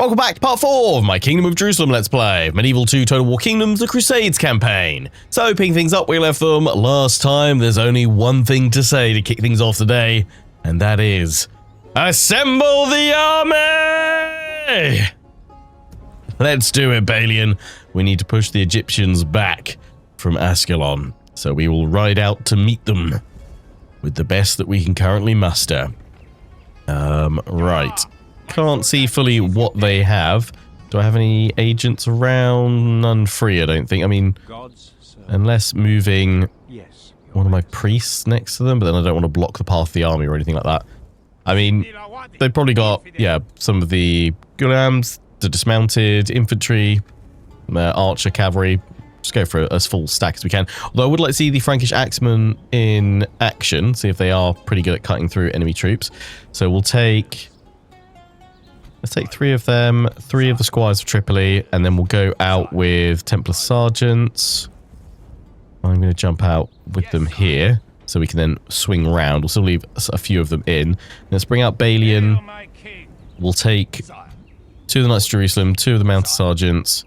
Welcome back to part 4 of my Kingdom of Jerusalem Let's Play, Medieval 2 Total War Kingdoms, the Crusades campaign. So, picking things up, we left them last time. There's only one thing to say to kick things off today, and that is, assemble the army! Let's do it, Balian. We need to push the Egyptians back from Ascalon, so we will ride out to meet them with the best that we can currently muster. Right. Can't see fully what they have. Do I have any agents around? None free, I don't think. I mean, unless moving one of my priests next to them, but then I don't want to block the path of the army or anything like that. I mean, they've probably got, yeah, some of the gulams, the dismounted infantry, archer cavalry. Just go for as full stack as we can. Although I would like to see the Frankish axemen in action, see if they are pretty good at cutting through enemy troops. So we'll take... let's take 3 of them, 3 of the squires of Tripoli, and then we'll go out with Templar sergeants. I'm going to jump out with them here, so we can then swing round. We'll still leave a few of them in. Let's bring out Balian. We'll take 2 of the Knights of Jerusalem, 2 of the mounted sergeants.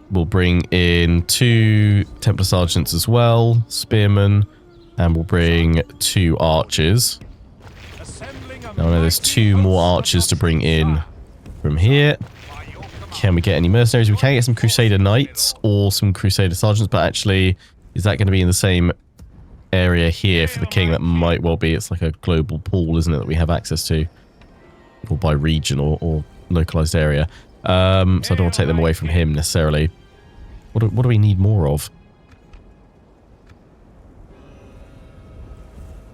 We'll bring in 2 Templar sergeants as well, spearmen, and we'll bring 2 archers. Now I know there's 2 more archers to bring in from here. Can we get any mercenaries? We can get some Crusader Knights or some Crusader Sergeants, but actually, is that going to be in the same area here for the king? That might well be. It's like a global pool, isn't it, that we have access to? Or by region or localized area. So I don't want to take them away from him necessarily. What do we need more of?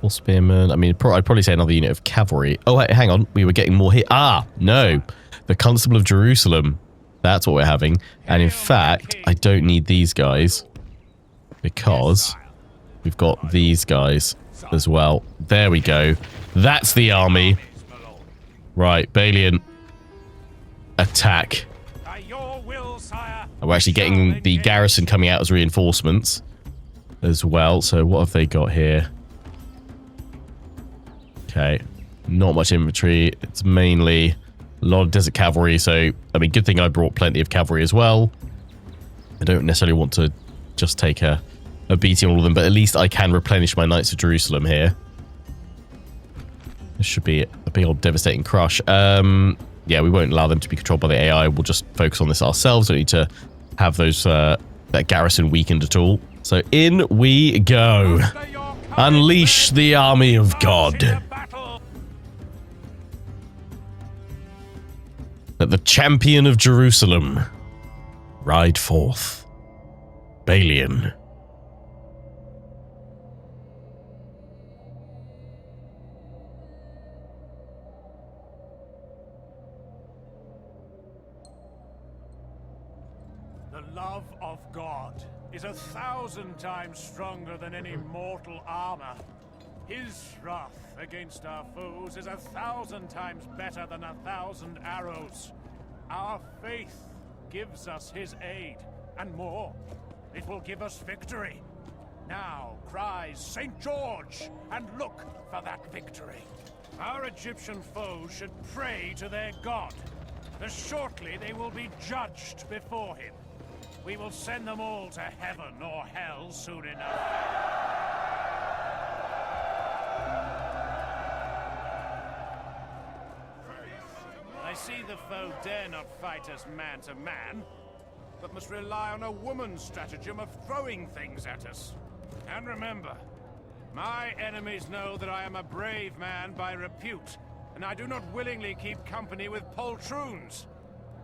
Or spearmen. I mean, I'd probably say another unit of cavalry. Oh, hey, hang on. We were getting more here. Ah, no. The Constable of Jerusalem. That's what we're having. And in fact, I don't need these guys because we've got these guys as well. There we go. That's the army. Right, Balian. Attack. We're actually getting the garrison coming out as reinforcements as well. So what have they got here? Okay. Not much infantry. It's mainly a lot of desert cavalry. So, I mean, good thing I brought plenty of cavalry as well. I don't necessarily want to just take a beating on all of them, but at least I can replenish my Knights of Jerusalem here. This should be a big old devastating crush. Yeah, we won't allow them to be controlled by the AI. We'll just focus on this ourselves. Don't need to have those that garrison weakened at all. So in we go. Unleash the army of God. Let the champion of Jerusalem ride forth. Balian. The love of God is 1,000 times stronger than any mortal armor. His wrath against our foes is 1,000 times better than 1,000 arrows. Our faith gives us his aid, and more. It will give us victory. Now cries St. George, and look for that victory. Our Egyptian foes should pray to their God, as shortly they will be judged before him. We will send them all to heaven or hell soon enough. I see the foe dare not fight us man to man, but must rely on a woman's stratagem of throwing things at us. And remember, my enemies know that I am a brave man by repute, and I do not willingly keep company with poltroons.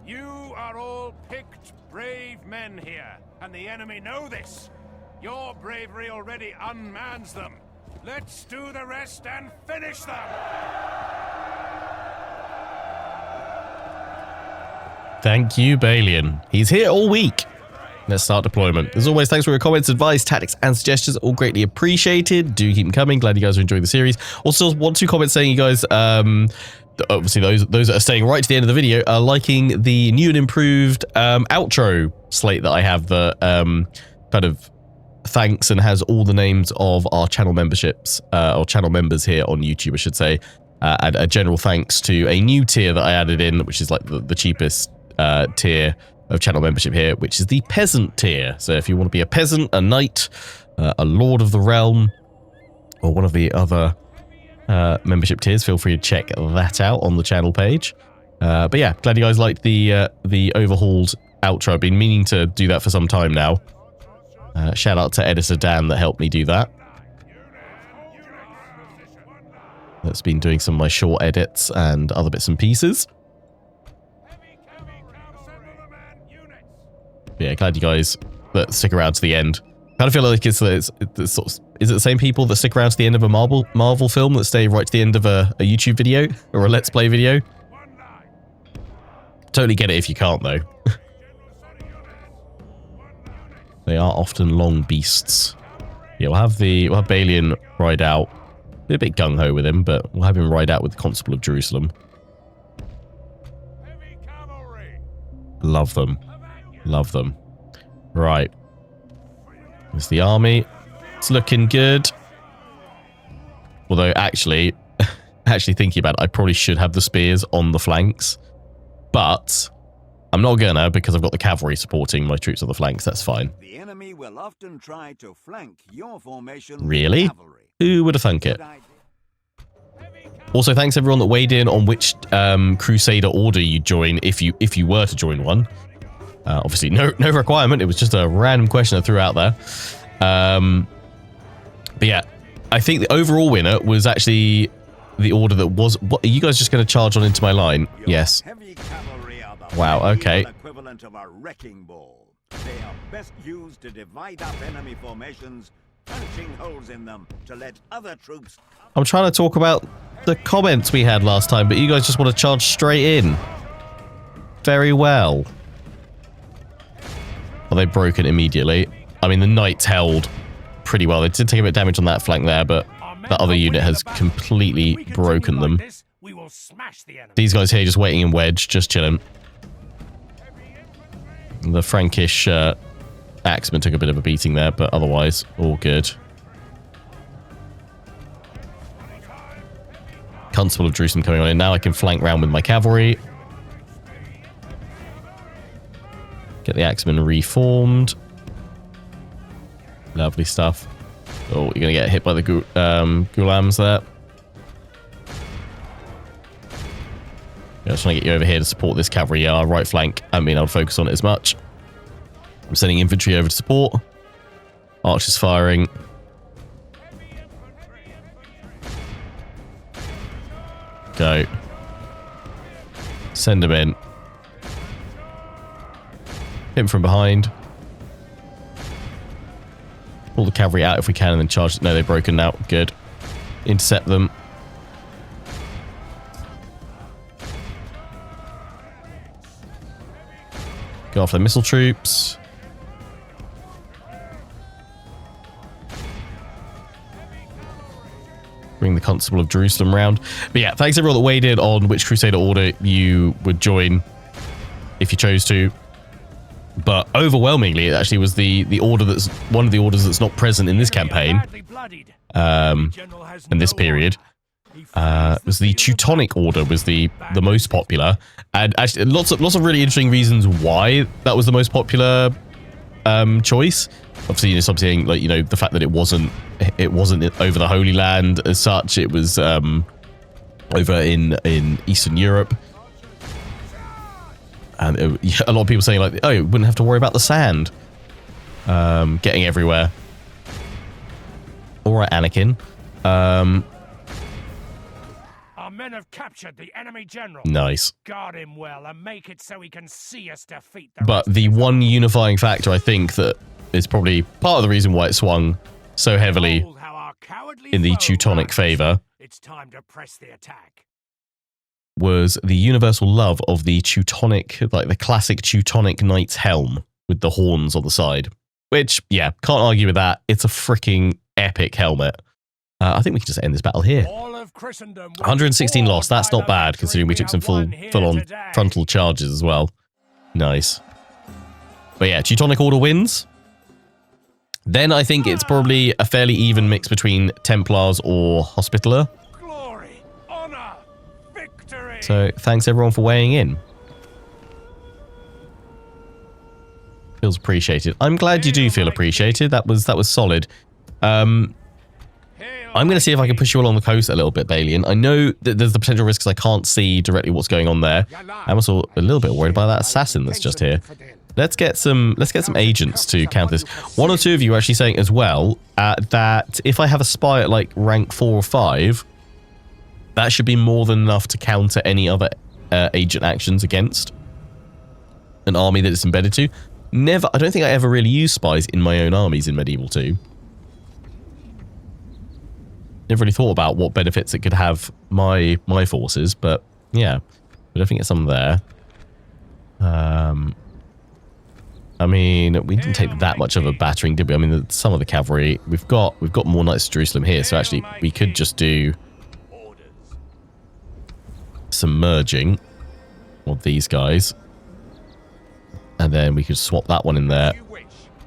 You are all picked, brave men here, and the enemy know this. Your bravery already unmans them. Let's do the rest and finish them! Thank you, Balian. He's here all week. Let's start deployment. As always, thanks for your comments, advice, tactics, and suggestions. All greatly appreciated. Do keep them coming. Glad you guys are enjoying the series. Also, 1-2 comments saying you guys... obviously, those that are staying right to the end of the video are liking the new and improved outro slate that I have that kind of thanks and has all the names of our channel memberships, or channel members here on YouTube, I should say. And a general thanks to a new tier that I added in, which is like the cheapest tier of channel membership here, which is the peasant tier. So if you want to be a peasant, a knight, a lord of the realm, or one of the other membership tiers, feel free to check that out on the channel page. But yeah, glad you guys liked the overhauled outro. I've been meaning to do that for some time now. Shout out to editor Dan that helped me do that. That's been doing some of my short edits and other bits and pieces. But yeah, glad you guys that stick around to the end. Kind of feel like it's sort of, is it the same people that stick around to the end of a Marvel film that stay right to the end of a YouTube video or a Let's Play video? Totally get it if you can't though. They are often long beasts. Yeah, we'll have Balian ride out. Be a bit gung-ho with him, but we'll have him ride out with the Constable of Jerusalem. Love them. Love them. Right. There's the army. It's looking good. Although, actually thinking about it, I probably should have the spears on the flanks. But I'm not gonna, because I've got the cavalry supporting my troops on the flanks. That's fine. The enemy will often try to flank your formation. Really? Cavalry. Who would have thunk it? Also, thanks everyone that weighed in on which Crusader order you join if you were to join one. Obviously, no requirement. It was just a random question I threw out there. But yeah, I think the overall winner was actually the order that was. What are you guys just going to charge on into my line? Yes. Wow. Okay. Equivalent of a wrecking ball. They are best used to divide up enemy formations, punching holes in them to let other troops. I'm trying to talk about the comments we had last time, but you guys just want to charge straight in. Very well. Well, they broke it immediately. I mean, the knights held pretty well. They did take a bit of damage on that flank there, but that other unit has completely broken them. These guys here just waiting in wedge, just chilling. The Frankish axemen took a bit of a beating there, but otherwise, all good. Constable of Jerusalem coming on in. Now I can flank round with my cavalry. Get the axemen reformed. Lovely stuff. Oh, you're going to get hit by the Gulams there. I'm just trying to get you over here to support this cavalry. Our right flank, I haven't been able to focus on it as much. I'm sending infantry over to support. Archers firing. Go. Send them in. Hit them from behind. Pull the cavalry out if we can and then charge. No, they've broken now. Good. Intercept them. Go after the missile troops. Bring the Constable of Jerusalem round. But yeah, thanks everyone that weighed in on which Crusader order you would join if you chose to. But overwhelmingly, it actually was the order that's one of the orders that's not present in this campaign. In this period. Was the Teutonic Order was the most popular, and actually lots of really interesting reasons why that was the most popular choice. Obviously, you know, something like, you know, the fact that it wasn't over the Holy Land as such. It was over in Eastern Europe, and a lot of people saying like, oh, you wouldn't have to worry about the sand getting everywhere. All right, Anakin. Men have captured the enemy general. Nice. Guard him well and make it so he can see us defeat the But the one unifying factor, I think, that is probably part of the reason why it swung so heavily in the Teutonic favor, it's time to press the attack, was the universal love of the Teutonic, like the classic Teutonic knight's helm with the horns on the side. Which, yeah, can't argue with that. It's a freaking epic helmet. I think we can just end this battle here. 116 lost. That's not bad, considering we took some full-on frontal charges as well. Nice. But yeah, Teutonic Order wins. Then I think it's probably a fairly even mix between Templars or Hospitaller. Glory, honor, So thanks everyone for weighing in. Feels appreciated. I'm glad you do feel appreciated. That was solid. I'm going to see if I can push you along the coast a little bit, Balian. I know that there's the potential risk because I can't see directly what's going on there. I'm also a little bit worried about that assassin that's just here. Let's get some agents to counter this. One or two of you are actually saying as well that if I have a spy at like rank 4 or 5, that should be more than enough to counter any other agent actions against an army that it's embedded to. I don't think I ever really used spies in my own armies in Medieval 2. Never really thought about what benefits it could have my forces, but yeah. But I think it's some there. I mean, we didn't take that much of a battering, did we? I mean, some of the cavalry, we've got more Knights of Jerusalem here, so actually we could just do some merging of these guys. And then we could swap that one in there,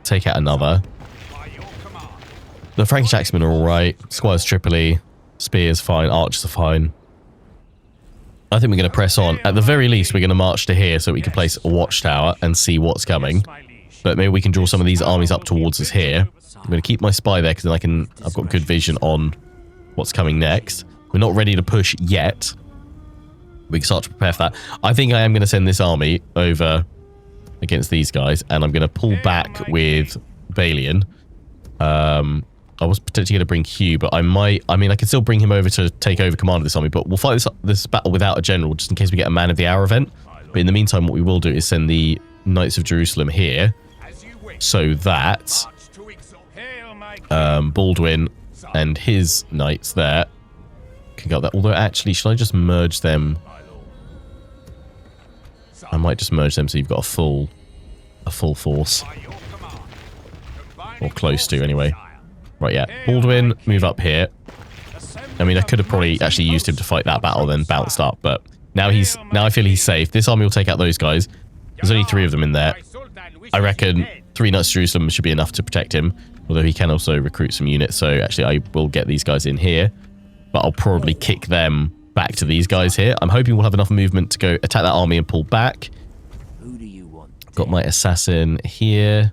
take out another. The Frankish Axemen are alright, Squires Tripoli, Spears fine, Archers are fine. I think we're going to press on. At the very least, we're going to march to here so we can place a watchtower and see what's coming. But maybe we can draw some of these armies up towards us here. I'm going to keep my spy there because then I've got good vision on what's coming next. We're not ready to push yet. We can start to prepare for that. I think I am going to send this army over against these guys, and I'm going to pull back with Balian. I was potentially going to bring Hugh, but I can still bring him over to take over command of this army, but we'll fight this battle without a general, just in case we get a Man of the Hour event. But in the meantime, what we will do is send the Knights of Jerusalem here, so that Baldwin and his knights there can go there. Although, actually, should I just merge them? I might just merge them so you've got a full force. Or close to, anyway. Right, yeah. Baldwin, move up here. I mean, I could have probably actually used him to fight that battle, then bounced up, but now I feel he's safe. This army will take out those guys. There's only 3 of them in there. I reckon 3 Knights of Jerusalem should be enough to protect him, although he can also recruit some units, so actually I will get these guys in here, but I'll probably kick them back to these guys here. I'm hoping we'll have enough movement to go attack that army and pull back. Who do you want? Got my assassin here.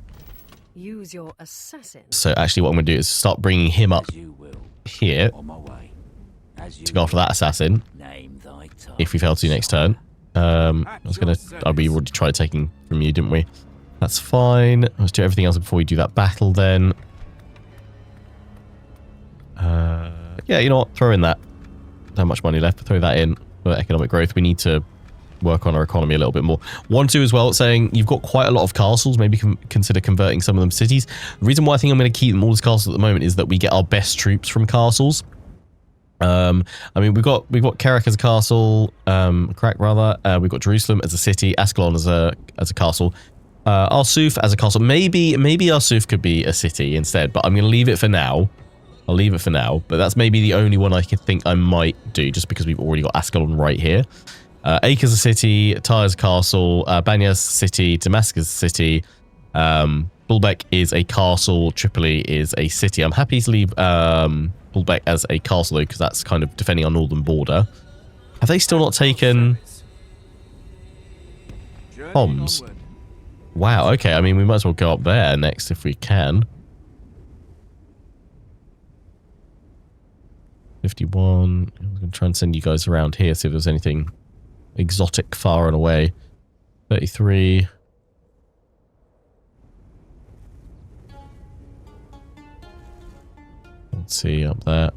Use your assassin. So actually what I'm going to do is start bringing him up here to go after that assassin. If we fail to do next turn. We already tried taking from you, didn't we? That's fine. Let's do everything else before we do that battle then. Yeah, you know what? Throw in that. Not much money left, but throw that in for economic growth. We need to work on our economy a little bit more. 1-2 as well, saying you've got quite a lot of castles. Maybe consider converting some of them to cities. The reason why I think I'm going to keep them all as castles at the moment is that we get our best troops from castles. I mean, we've got Kerak as a castle, Kerak rather. We've got Jerusalem as a city, Ascalon as a castle, Arsuf as a castle. Maybe Arsuf could be a city instead, but I'm going to leave it for now. I'll leave it for now, but that's maybe the only one I can think I might do, just because we've already got Ascalon right here. Acre's a city, Tyre's a castle, Banyas city, Damascus city, Bulbeck is a castle, Tripoli is a city. I'm happy to leave Bulbeck as a castle though, because that's kind of defending our northern border. Have they still not taken Homs? Wow, okay, I mean, we might as well go up there next if we can. 51. I'm going to try and send you guys around here, see if there's anything exotic far and away. 33. Let's see up there.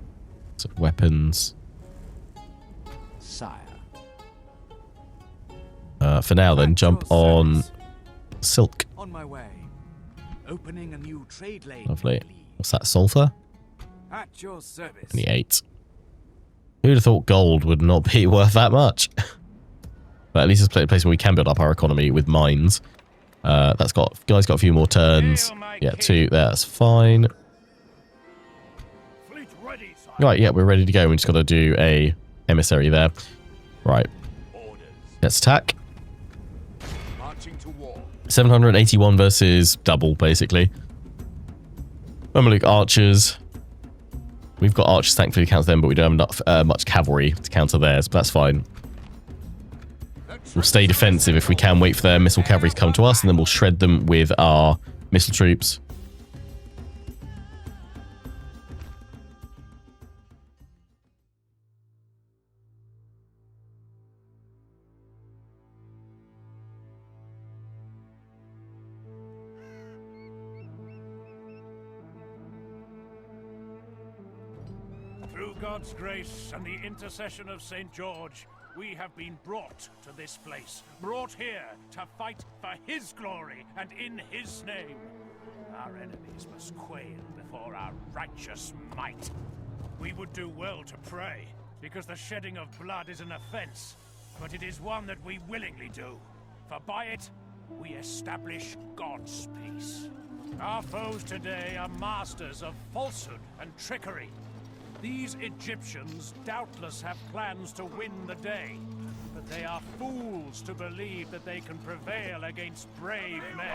So weapons. Sire. For now then, jump on silk. On my way. Opening a new trade lane. Lovely. What's that, sulfur? At your service. 28. Who'd have thought gold would not be worth that much? But at least it's a place where we can build up our economy with mines. Guy's got a few more turns. Yeah, 2 there, that's fine. Right, yeah, we're ready to go. We just got to do a emissary there. Right. Let's attack. 781 versus double, basically. Mamluk archers. We've got archers, thankfully, to counter them, but we don't have enough, much cavalry to counter theirs, but that's fine. We'll stay defensive if we can, wait for their missile cavalry to come to us, and then we'll shred them with our missile troops. Through God's grace and the intercession of St. George, we have been brought to this place, brought here to fight for his glory and in his name. Our enemies must quail before our righteous might. We would do well to pray, because the shedding of blood is an offense, but it is one that we willingly do, for by it we establish God's peace. Our foes today are masters of falsehood and trickery. These Egyptians doubtless have plans to win the day, but they are fools to believe that they can prevail against brave men.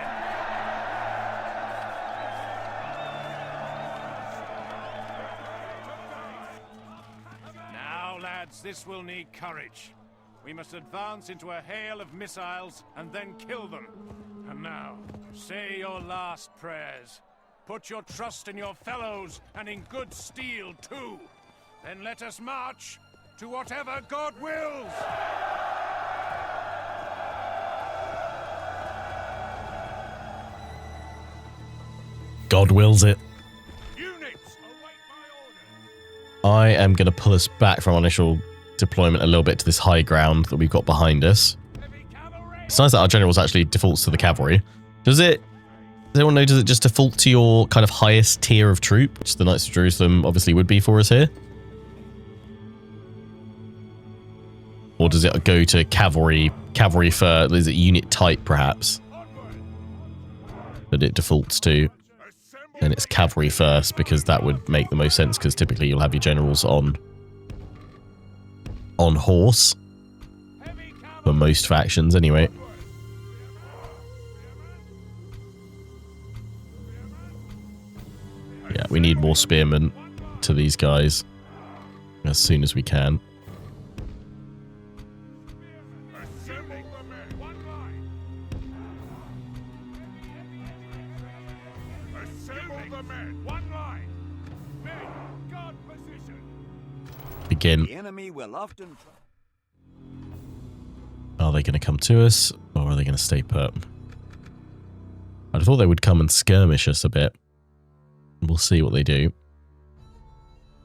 Now, lads, this will need courage. We must advance into a hail of missiles and then kill them. And now, say your last prayers. Put your trust in your fellows, and in good steel, too. Then let us march to whatever God wills! God wills it. Units, await my orders! I am going to pull us back from our initial deployment a little bit to this high ground that we've got behind us. Heavy cavalry! It's nice that our generals actually defaults to the cavalry. Does anyone know, does it just default to your kind of highest tier of troop, which the Knights of Jerusalem obviously would be for us here? Or does it go to cavalry for, is it unit type perhaps, that it defaults to? And it's cavalry first, because that would make the most sense, because typically you'll have your generals on horse for most factions anyway. Yeah, we need more spearmen to these guys as soon as we can. Begin. The enemy will often Are they going to come to us, or are they going to stay put? I thought they would come and skirmish us a bit. We'll see what they do.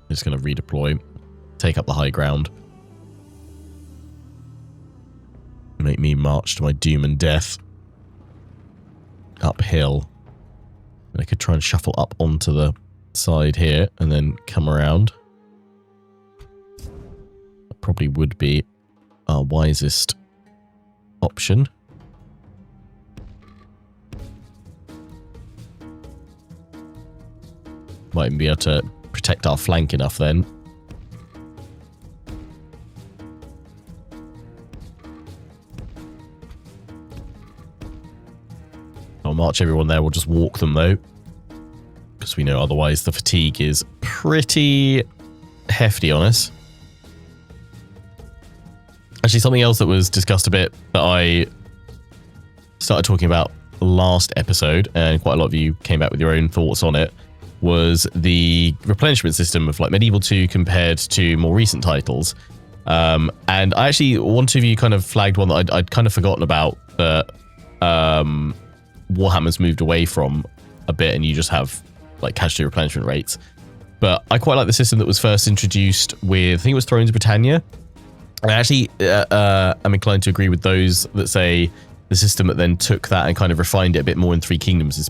They're just going to redeploy, take up the high ground, make me march to my doom and death uphill. And I could try and shuffle up onto the side here and then come around. That probably would be our wisest option. Might even be able to protect our flank enough then. I'll march everyone there, we'll just walk them though, because we know otherwise the fatigue is pretty hefty on us. Actually, something else that was discussed a bit that I started talking about last episode, and quite a lot of you came back with your own thoughts on it, was the replenishment system of like Medieval 2 compared to more recent titles. And I actually, one of you kind of flagged one that I'd kind of forgotten about, that Warhammer's moved away from a bit, and you just have like casualty replenishment rates. But I quite like the system that was first introduced with, I think it was Thrones of Britannia. And I actually am inclined to agree with those that say the system that then took that and kind of refined it a bit more in Three Kingdoms is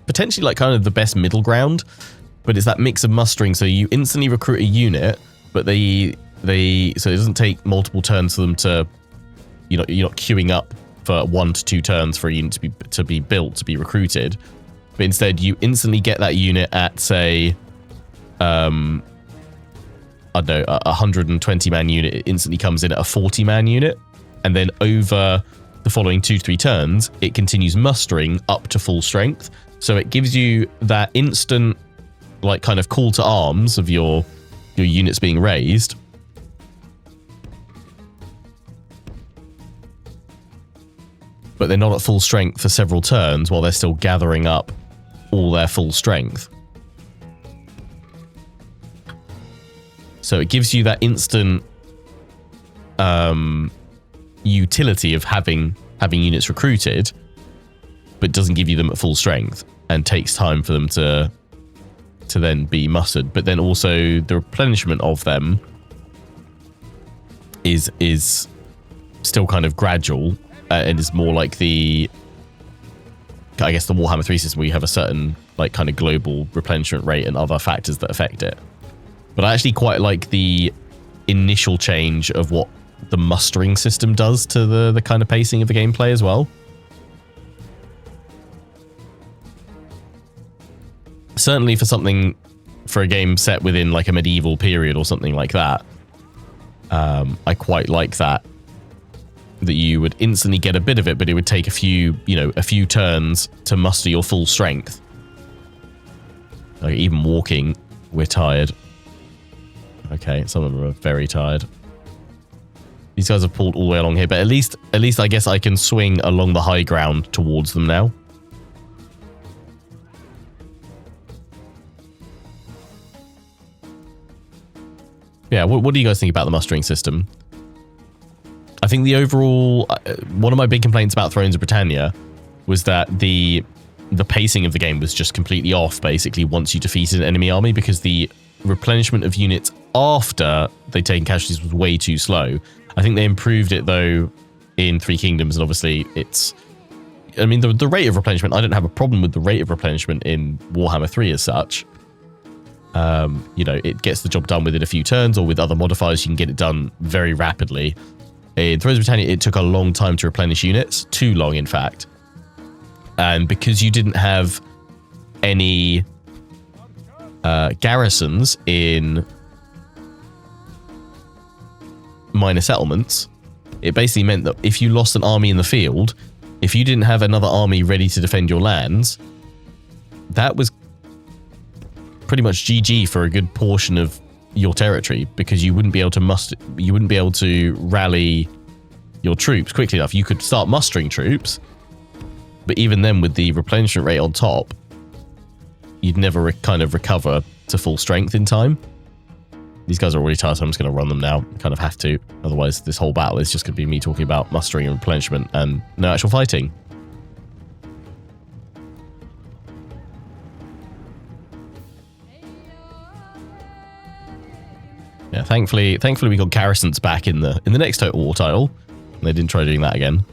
potentially like kind of the best middle ground. But it's that mix of mustering, so you instantly recruit a unit, but so it doesn't take multiple turns for them to, you're not queuing up for 1 to 2 turns for a unit to be built, to be recruited. But instead you instantly get that unit at, say, I don't know, a 120-man unit. It instantly comes in at a 40-man unit, and then over the following 2 to 3 turns, it continues mustering up to full strength. So it gives you that instant, like, kind of call to arms of your units being raised. but they're not at full strength for several turns while they're still gathering up all their full strength. So it gives you that instant utility of having units recruited, but doesn't give you them at full strength and takes time for them to then be mustered. But then also the replenishment of them is still kind of gradual and is more like the, I guess, the Warhammer 3 system, where you have a certain like kind of global replenishment rate and other factors that affect it. But I actually quite like the initial change of what the mustering system does to the kind of pacing of the gameplay as well. Certainly for a game set within like a medieval period or something like that, I quite like that you would instantly get a bit of it, but it would take a few turns to muster your full strength. Like even walking, we're tired. Okay, some of them are very tired. These guys have pulled all the way along here, but at least I guess I can swing along the high ground towards them now. Yeah, what do you guys think about the mustering system? I think the overall, one of my big complaints about Thrones of Britannia was that the pacing of the game was just completely off, basically, once you defeated an enemy army, because the replenishment of units after they'd taken casualties was way too slow. I think they improved it, though, in Three Kingdoms, and obviously it's... I mean, the rate of replenishment, I don't have a problem with the rate of replenishment in Warhammer 3 as such. It gets the job done within a few turns, or with other modifiers, you can get it done very rapidly. In Thrones of Britannia, it took a long time to replenish units. Too long, in fact. And because you didn't have any garrisons in minor settlements, it basically meant that if you lost an army in the field, if you didn't have another army ready to defend your lands, that was pretty much GG for a good portion of your territory, because you wouldn't be able to rally your troops quickly enough. You could start mustering troops, but even then, with the replenishment rate on top, you'd never kind of recover to full strength in time. These guys are already tired, so I'm just going to run them now. Kind of have to. Otherwise, this whole battle is just going to be me talking about mustering and replenishment and no actual fighting. Yeah, thankfully we got garrisons back in the next Total War title. They didn't try doing that again.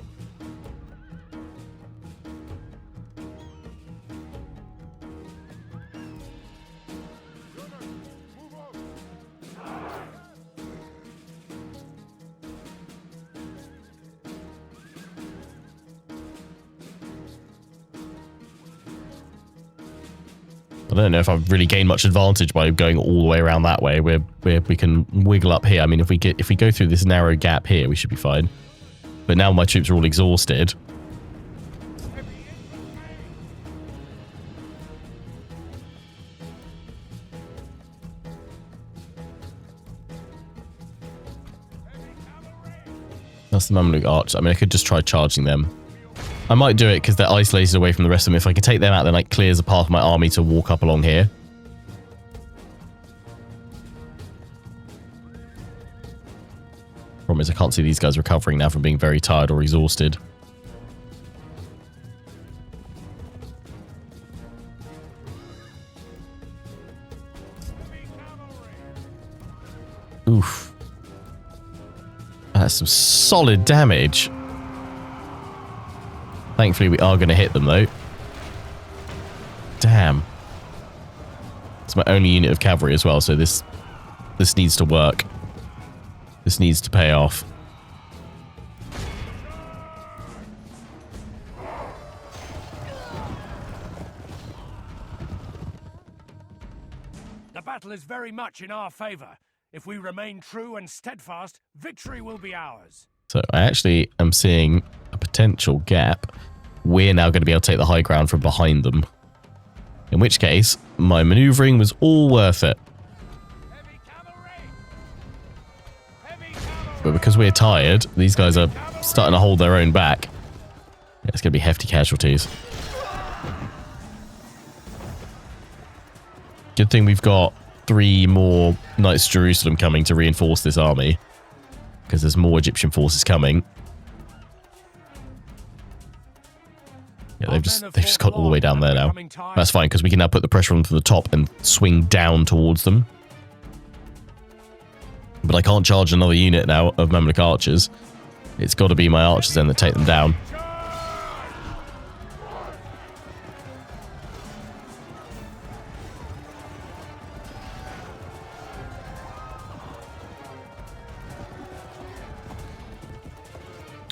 I don't know if I've really gained much advantage by going all the way around that way, where we can wiggle up here. I mean, if we go through this narrow gap here, we should be fine. But now my troops are all exhausted. That's the Mamluk archers. I mean, I could just try charging them. I might do it because they're isolated away from the rest of them. If I can take them out, then it clears a path of my army to walk up along here. Problem is, I can't see these guys recovering now from being very tired or exhausted. Oof. That's some solid damage. Thankfully, we are going to hit them, though. Damn. It's my only unit of cavalry as well, so this needs to work. This needs to pay off. The battle is very much in our favor. If we remain true and steadfast, victory will be ours. So I actually am seeing a potential gap. We're now going to be able to take the high ground from behind them. In which case, my maneuvering was all worth it. Heavy cavalry! Heavy cavalry! But because we're tired, these guys are starting to hold their own back. Yeah, it's going to be hefty casualties. Good thing we've got 3 more Knights of Jerusalem coming to reinforce this army. Because there's more Egyptian forces coming. Yeah, they've just got all the way down there now. That's fine, because we can now put the pressure on from the top and swing down towards them. But I can't charge another unit now of Mamluk archers. It's got to be my archers then that take them down.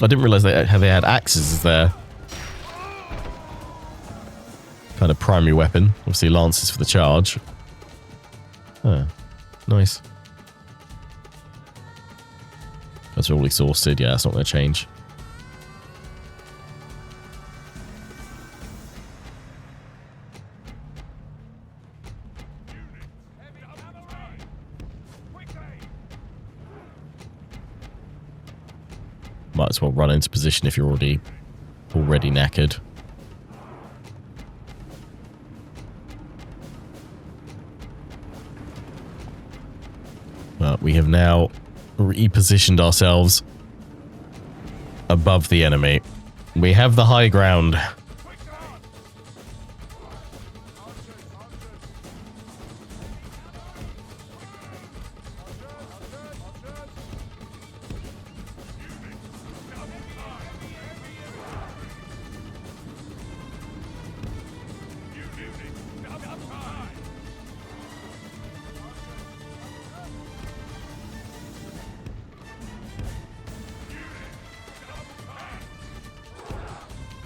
I didn't realise they had axes as their kind of primary weapon. Obviously lances for the charge. Oh, nice. That's all exhausted. Yeah, that's not going to change. Might as well run into position if you're already knackered. But we have now repositioned ourselves above the enemy. We have the high ground.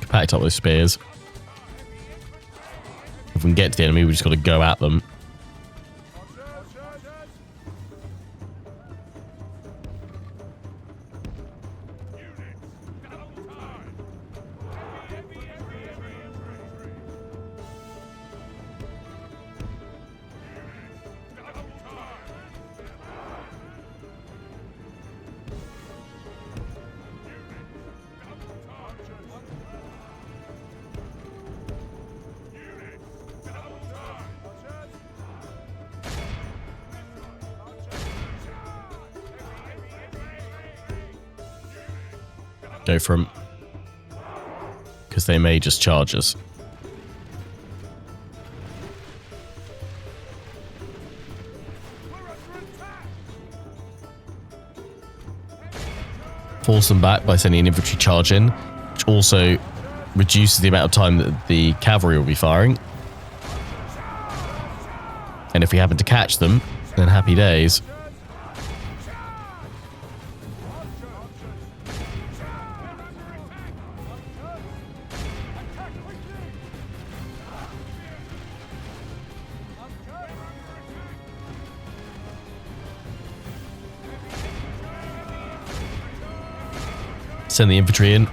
Packed up those spears. If we can get to the enemy, we just got to go at them. Go for them. Because they may just charge us. Force them back by sending an infantry charge in, which also reduces the amount of time that the cavalry will be firing. And if we happen to catch them, then happy days. Send the infantry in.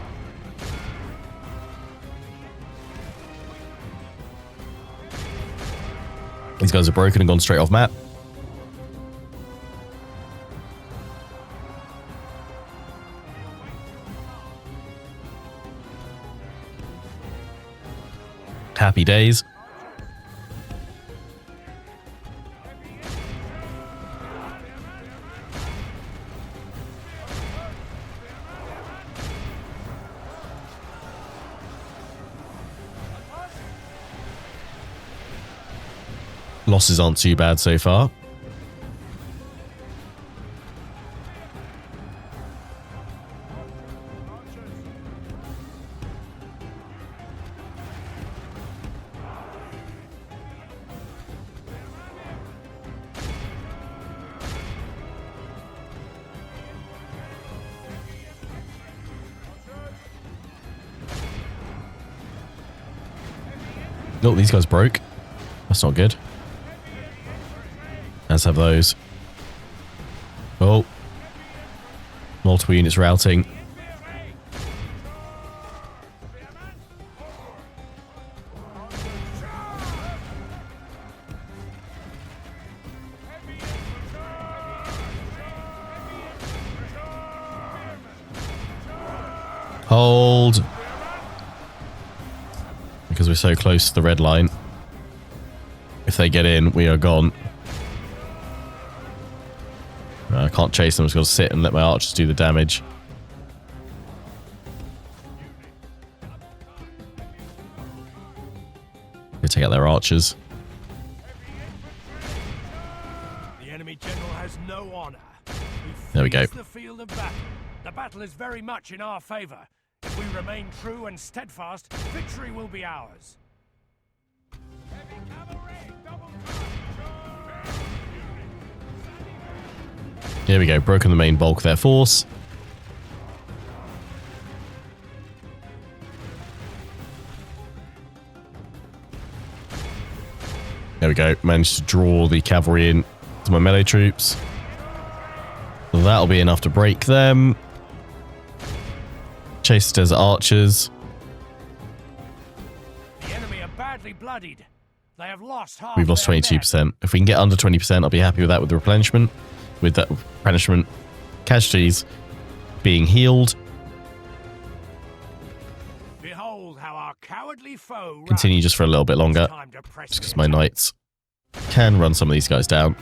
These guys are broken and gone straight off map. Happy days. Losses aren't too bad so far. Oh, these guys broke. That's not good. Let's have those. Oh. Multiple units routing. Hold. because we're so close to the red line. If they get in, we are gone. I can't chase them. I'm just going to sit and let my archers do the damage. Go take out their archers. The enemy general has no honor. There we go. The field of battle. The battle is very much in our favor. If we remain true and steadfast, victory will be ours. Heavy cavalry, double charge. Here we go. Broken the main bulk of their force. There we go. Managed to draw the cavalry in to my melee troops. That'll be enough to break them. Chase the desert archers. The enemy are badly bloodied. They have lost half. We've lost their 22%. men. If we can get under 20%, I'll be happy with that with the replenishment. With that replenishment, casualties being healed. Behold how our cowardly foe Continue just for a little bit longer. Just because my knights can run some of these guys down.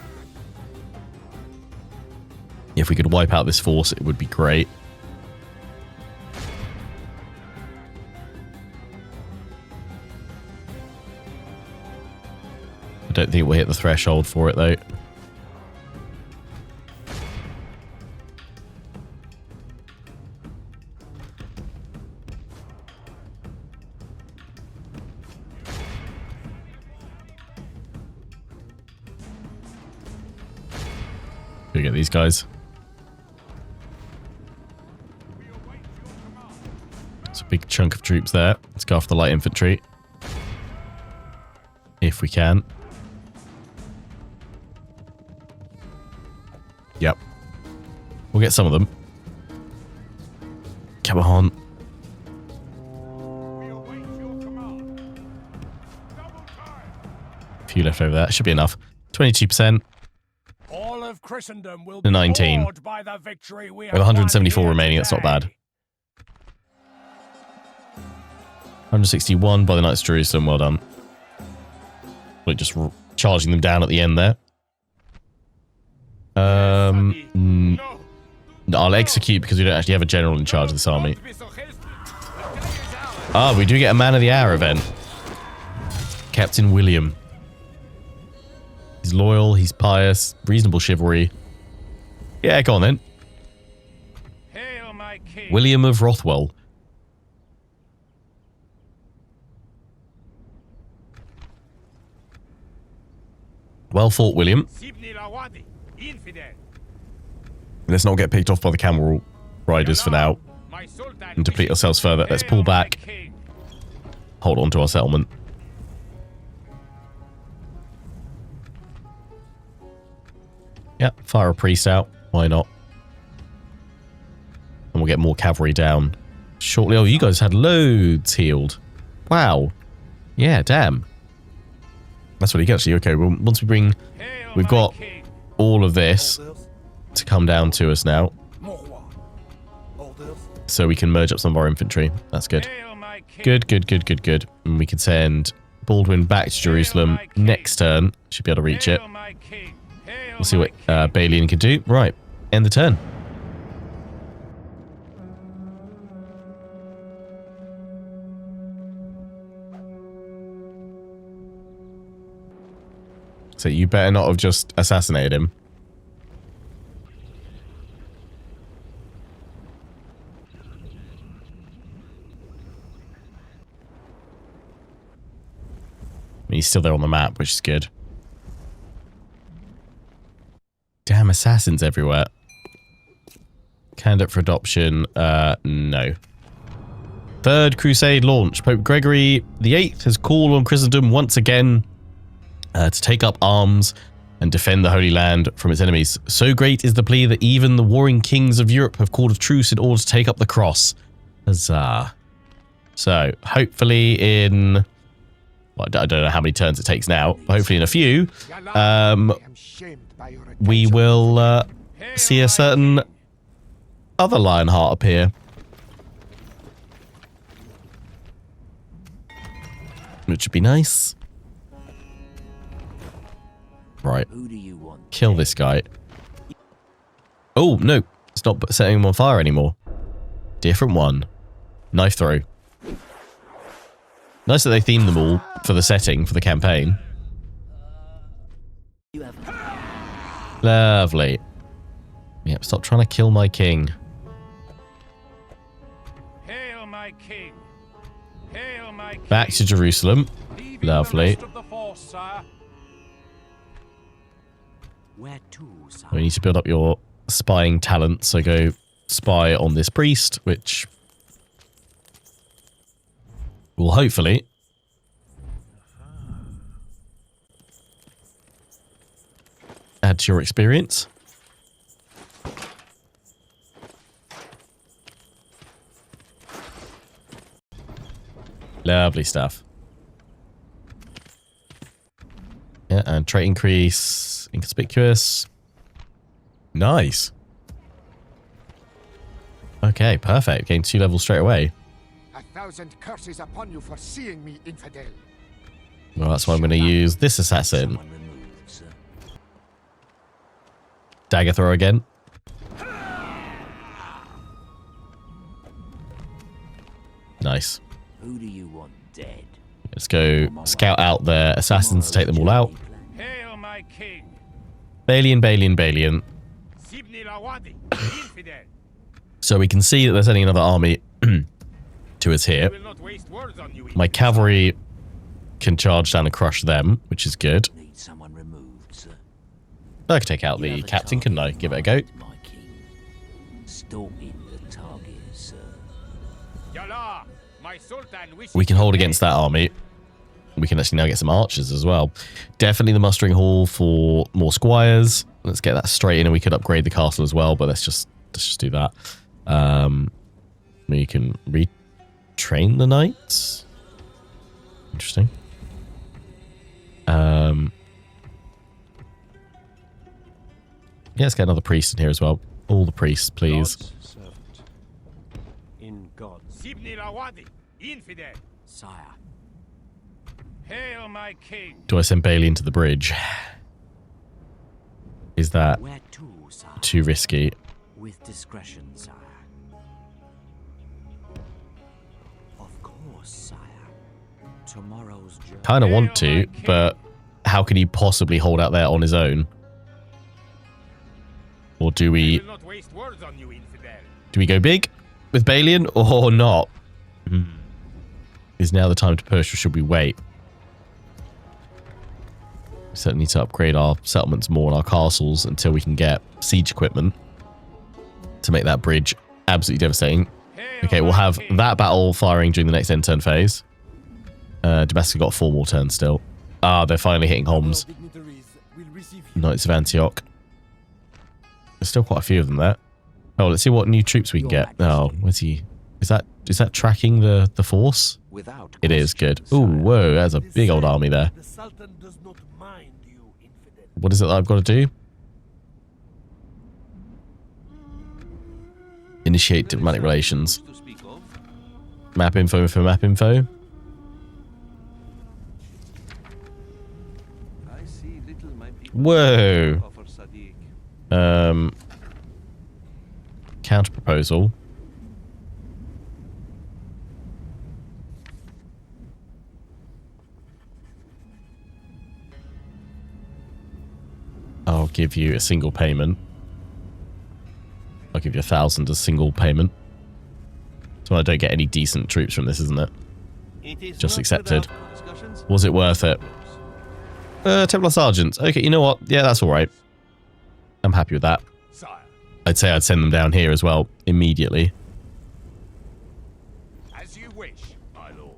If we could wipe out this force, it would be great. I don't think we'll hit the threshold for it, though. Go get these guys. It's a big chunk of troops there. Let's go after the light infantry. If we can. Yep. We'll get some of them. Come on. A few left over there. Should be enough. 22%. All of Christendom will The be 19. awed by the victory we We have have 174 won here remaining. That's not today. bad. 161 by the Knights of Jerusalem. Well done. We're just charging them down at the end there. I'll execute because we don't actually have a general in charge of this army. Ah, we do get a Man of the Hour event. Captain William. He's loyal, he's pious, reasonable chivalry. Yeah, go on then. Hail, my king. William of Rothwell. Well fought, William. Let's not get picked off by the camel riders for now and deplete ourselves further. Let's pull back. Hold on to our settlement. Yeah, fire a priest out. Why not? And we'll get more cavalry down shortly. Oh, you guys had loads healed. Wow. Yeah, damn. That's really good, actually. Okay, well, once we bring... We've got all of this to come down to us now. So we can merge up some of our infantry. That's good. Good, good, good, good, good. And we can send Baldwin back to Jerusalem next turn. Should be able to reach it. We'll see what Balian can do. Right, end the turn. So you better not have just assassinated him. He's still there on the map, which is good. Damn assassins everywhere. Candidate for adoption, no. Third Crusade launch. Pope Gregory VIII has called on Christendom once again to take up arms and defend the Holy Land from its enemies. So great is the plea that even the warring kings of Europe have called a truce in order to take up the cross. Huzzah. So, hopefully in... Well, I don't know how many turns it takes now, but hopefully in a few, we will see a certain other Lionheart appear. which would be nice. Right. Who do you want? Kill this guy. Oh, no. It's not setting him on fire anymore. Different one. Knife throw. Nice that they themed them all for the setting, for the campaign. You have Lovely. Yep, stop trying to kill my king. Hail, my king! Hail, my king! Back to Jerusalem. Leaving Lovely. the rest of the force, sire. where to, sire? We need to build up your spying talent, so go spy on this priest, which will hopefully add to your experience. Lovely stuff. Yeah, and trait increase, inconspicuous. Nice. Okay, perfect. Gain 2 levels straight away. 1,000 curses upon you for seeing me, infidel. Well, that's why I'm going to use this assassin. Someone removed, sir. Dagger throw again. Nice. Who do you want dead? Let's go scout out their assassins, take them all out. Hail, my king! Balian, Balian, Balian. Sibni Lawadi, infidel! So we can see that they're sending another army to us here. I will not waste words on you. My cavalry can charge down and crush them, which is good. Need someone removed, sir. I can take out You the have a captain, couldn't I? target Give it a in go. mind, my king. Stalking the target, sir. Yalla, my sultan wishes We can you hold dead. against that army. We can actually now get some archers as well. Definitely the mustering hall for more squires. Let's get that straight in, and we could upgrade the castle as well, but let's just do that. We can retrain the knights. Interesting. Yeah, let's get another priest in here as well. All the priests, please. God's servant. In God. Sibni Lawadi, infidel! Sire, Hail, my king! Do I send Bailey into the bridge? Is that where to, sire? too risky? With discretion, sire. Of course, sire. Tomorrow's journey. Kind of want to, but how can he possibly hold out there on his own? Or do I we will not waste words on you, infidel. go big with Balian or not? Is now the time to push, or should we wait? We certainly need to upgrade our settlements more and our castles until we can get siege equipment to make that bridge absolutely devastating. Hail, Okay, we'll my have king. that battle firing during the next end turn phase. Damascus got 4 more turns still. Ah, they're finally hitting Homs. Knights of Antioch. There's still quite a few of them there. Oh, let's see what new troops we can get. Oh, where's he? Is that tracking the force? Without It is question, good. Oh, sire. whoa, that's a big old army there. The Sultan does not mind you, infidel. What is it that I've got to do? Initiate diplomatic relations. Map info for map info. Whoa. Counter proposal. I'll give you a single payment. I'll give you 1,000 as single payment. So I don't get any decent troops from this, isn't it? Just accepted. Was it worth it? Templar Sergeants. Okay, you know what? Yeah, that's alright. I'm happy with that. Sire, I'd say I'd send them down here as well, immediately. as you wish, my lord.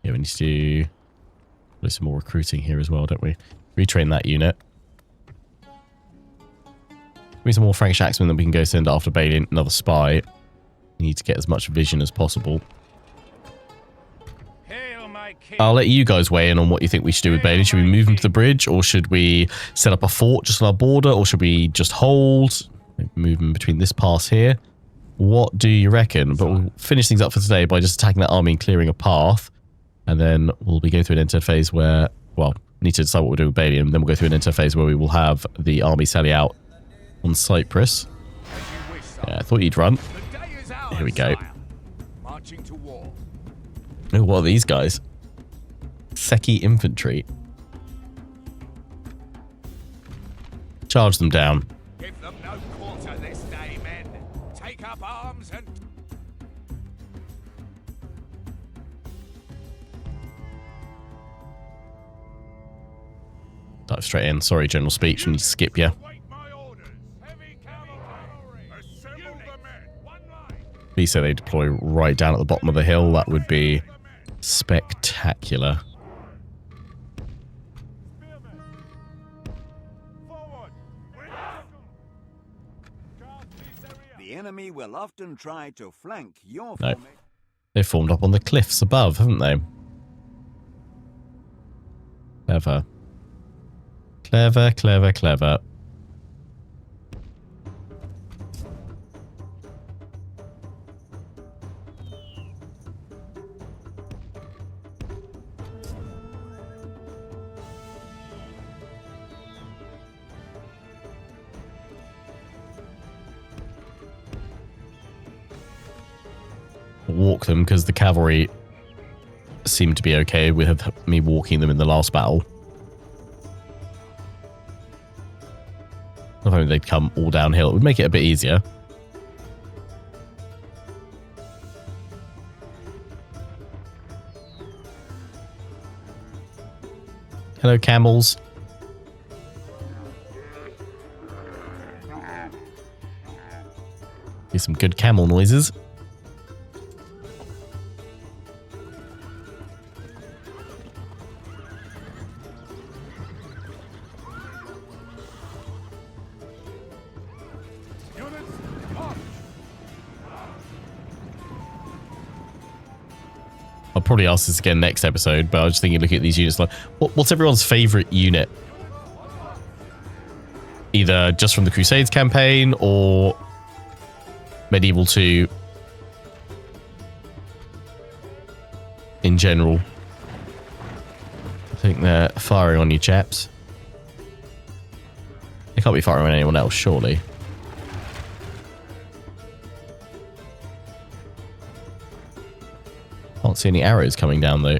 Yeah, we need to do some more recruiting here as well, don't we? Retrain that unit. Give me some more Frank Shaxman that we can go send after Balian, another spy. Need to get as much vision as possible. Hail, my king! I'll let you guys weigh in on what you think we should do with Balian. Should we move him to the bridge, or should we set up a fort just on our border, or should we just hold? Move him between this pass here. What do you reckon? But we'll finish things up for today by just attacking that army and clearing a path. And then we'll be going through an interphase where, well, need to decide what we're doing with Balium. Then we'll go through an interphase where we will have the army sally out on Cyprus. Yeah, I thought you'd run. Here we go. Marching to war. Oh, what are these guys? Seki infantry. Charge them down. Give them no quarter this day, men. Take up arms and... Dive straight in. Sorry, general speech. We need to skip you. Please say they deploy right down at the bottom of the hill. That would be spectacular. The enemy will often try to flank your No. formation. They've formed up on the cliffs above, haven't they? Clever. Clever, clever, clever. Walk them because the cavalry seem to be okay with me walking them in the last battle. If only they'd come all downhill, it would make it a bit easier. Hello, camels. Here's some good camel noises. I'll probably ask this again next episode, but I was just thinking, looking at these units, like, what's everyone's favorite unit? Either just from the Crusades campaign or Medieval 2 in general. I think they're firing on you, chaps. They can't be firing on anyone else, surely. Can't see any arrows coming down, though.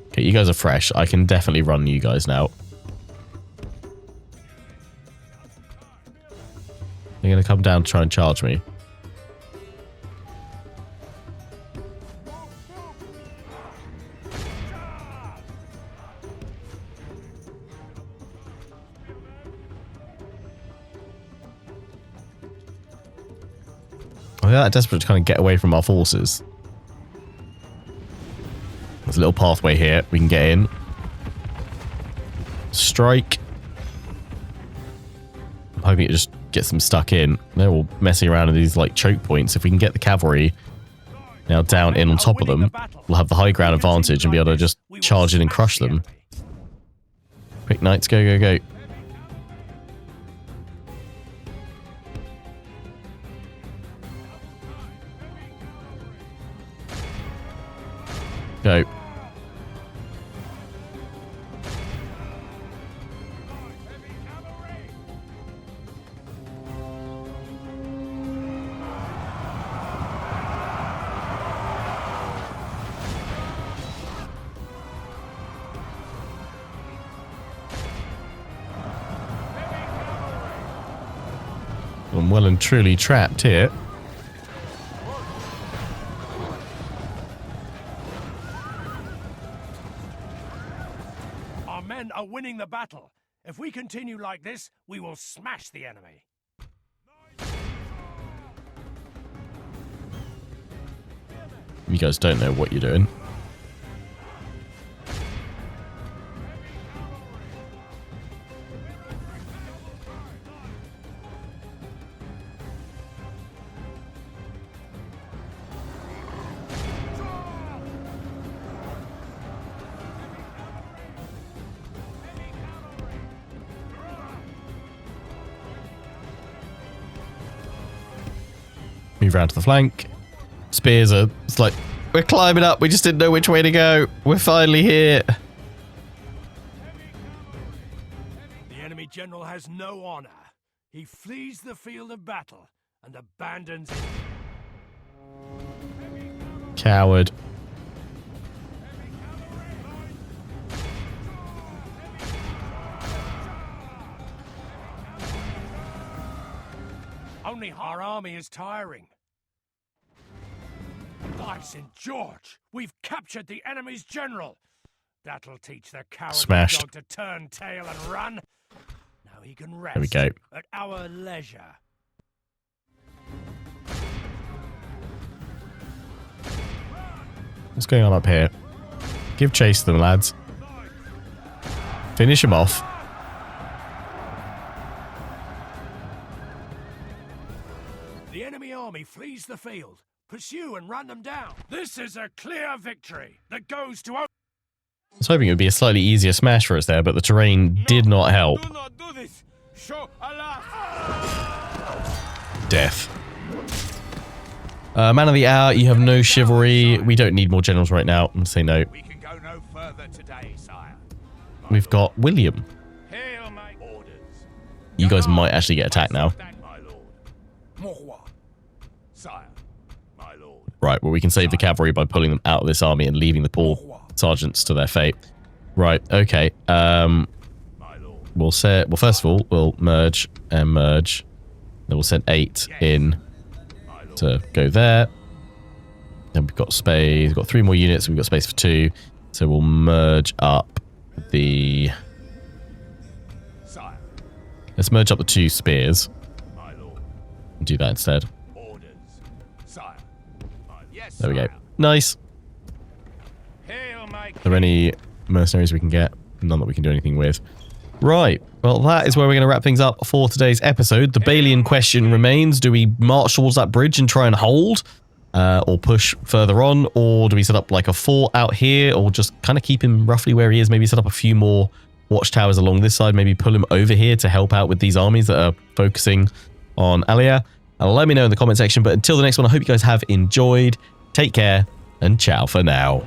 Okay, you guys are fresh. I can definitely run you guys now. They're going to come down to try and charge me. I'm that desperate to kind of get away from our forces. There's a little pathway here. We can get in. Strike. I'm hoping it just gets them stuck in. They're all messing around in these like choke points. If we can get the cavalry now down in on top of them, we'll have the high ground advantage and be able to just charge in and crush them. Quick, knights, go, go, go. Go. I'm well and truly trapped here. Our men are winning the battle. If we continue like this, we will smash the enemy. You guys don't know what you're doing. Move around to the flank. Spears are... It's like, we're climbing up. We just didn't know which way to go. We're finally here. The enemy general has no honor. He flees the field of battle and abandons it. Coward. Only our army is tiring. By St. George, we've captured the enemy's general. That'll teach the cowardly Smashed. dog to turn tail and run. Now he can rest There we go. at our leisure. What's going on up here? Give chase to them, lads. Finish them off. The enemy army flees the field. Pursue and run them down. This is a clear victory that goes to... I was hoping it would be a slightly easier smash for us there, but the terrain did not help. Do not do this. Show Allah. Death. Man of the hour, you have no chivalry. We don't need more generals right now. I'm going to say no. We can go no further today, sire. We've got William. Hail my orders. You guys might actually get attacked now. My lord. Morwa. Sire. My lord. Right, well, we can save the cavalry by pulling them out of this army and leaving the poor sergeants to their fate. Right, okay. We'll set... Well, first of all, we'll merge and merge. Then we'll send 8 in to go there. Then we've got space. We've got 3 more units. We've got space for 2. So we'll merge up the... Sire. Let's merge up the 2 spears. My lord. And do that instead. Orders. Sire. Yes, There we go. sire. Nice. Hail my Are there any mercenaries we can get? None that we can do anything with. Right. Well, that is where we're going to wrap things up for today's episode. The Balian question remains. Do we march towards that bridge and try and hold? Or push further on? Or do we set up like a fort out here? Or just kind of keep him roughly where he is? Maybe set up a few more watchtowers along this side. Maybe pull him over here to help out with these armies that are focusing on Alia. Let me know in the comment section. But until the next one, I hope you guys have enjoyed. Take care and ciao for now.